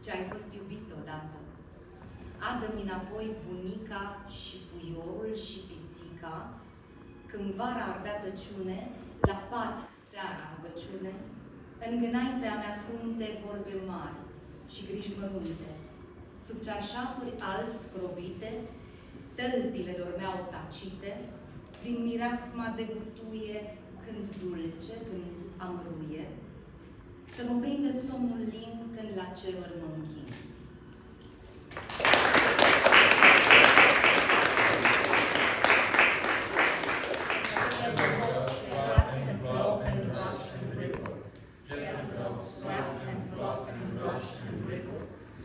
ce ai fost iubit odată. Adă-mi înapoi bunica și puiorul și pisica, când vara ardea tăciune, la pat seara rugăciune, îngânai pe a mea frunte vorbe mari și griji mărunte. Sub cearșafuri albi scrobite, tălpile dormeau tacite, prin mireasma de butuie, când dulce, când amruie, să mă prinde somnul lin când la ceruri mă închin.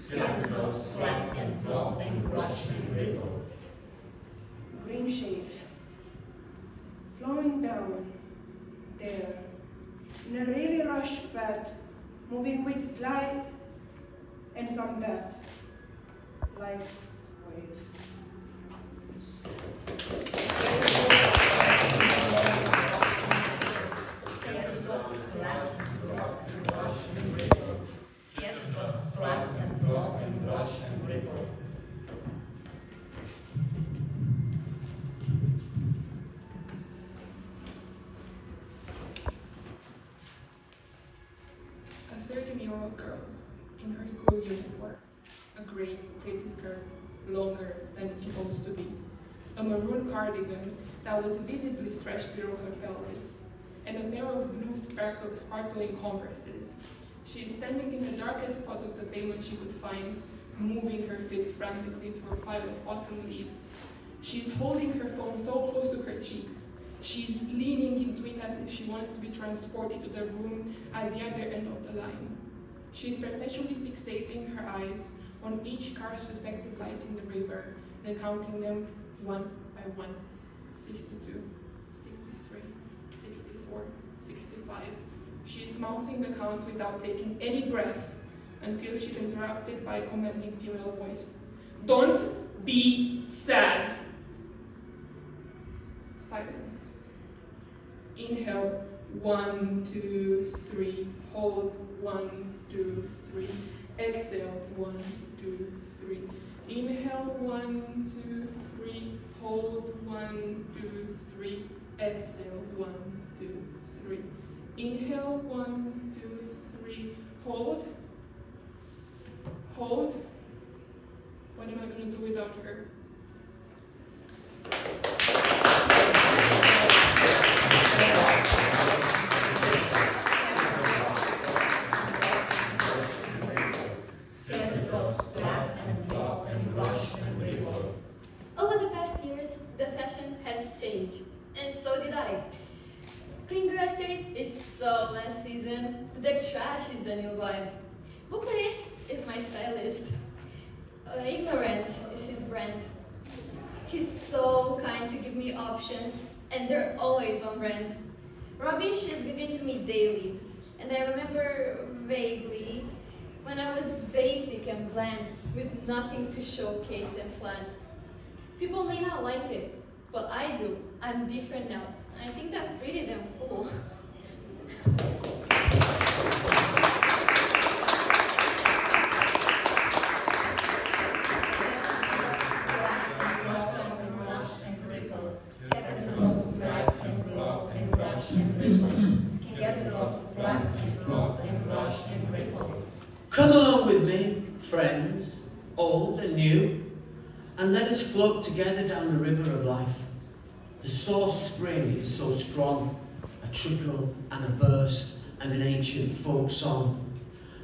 Scattered of sweat and flop and rush and ripple. Green shades flowing down there in a really rush bed, moving with light and some death, like waves. A 13-year-old girl in her school uniform, a gray tapey skirt longer than it's supposed to be, a maroon cardigan that was visibly stretched below her pelvis, and a pair of blue sparkling Converses. She is standing in the darkest spot of the pavement she could find, moving her feet frantically through a pile of autumn leaves. She is holding her phone so close to her cheek. She is leaning into it as if she wants to be transported to the room at the other end of the line. She is perpetually fixating her eyes on each car's reflected lights in the river and counting them one by one. 62, 63, 64, 65. She is mouthing the count without taking any breath until she's interrupted by a commanding female voice. Don't be sad. Silence. Inhale, 1, 2, 3. Hold, 1, 2, 3. Exhale, 1, 2, 3. Inhale, 1, 2, 3. Hold, 1, 2, 3. Exhale, 1, 2, 3. Inhale, 1, 2, 3. Hold. Hold. What am I going to do without her? Scattered drops splat and flop and rush and ripple. Over the past years, the fashion has changed, and so did I. Bucuresti is so last season. The trash is the new vibe. Bucuresti is my stylist. Ignorance is his brand. He's so kind to give me options, and they're always on brand. Rubbish is given to me daily, and I remember vaguely when I was basic and bland with nothing to showcase and flaunt. People may not like it, but I do. I'm different now. I think that's pretty damn cool. Come along with me, friends, old and new, and let us float together down the river of life. The source spring is so strong, a trickle and a burst and an ancient folk song.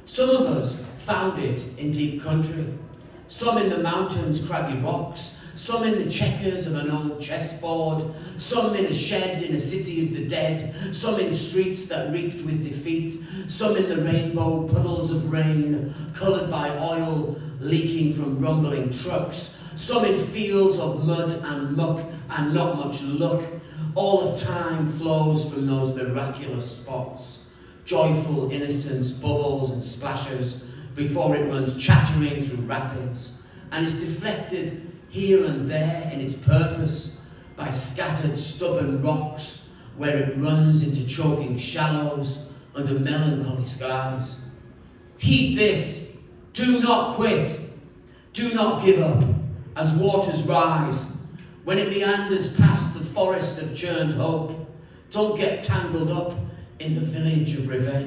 Some of us found it in deep country, some in the mountains' craggy rocks, some in the checkers of an old chessboard, some in a shed in a city of the dead, some in streets that reeked with defeat, some in the rainbow puddles of rain, coloured by oil leaking from rumbling trucks, some in fields of mud and muck and not much luck. All of time flows from those miraculous spots. Joyful innocence bubbles and splashes before it runs chattering through rapids and is deflected here and there in its purpose by scattered stubborn rocks where it runs into choking shallows under melancholy skies. Heed this, Do not quit. Do not give up as waters rise. When it meanders past the forest of churned hope, don't get tangled up in the village of revenge.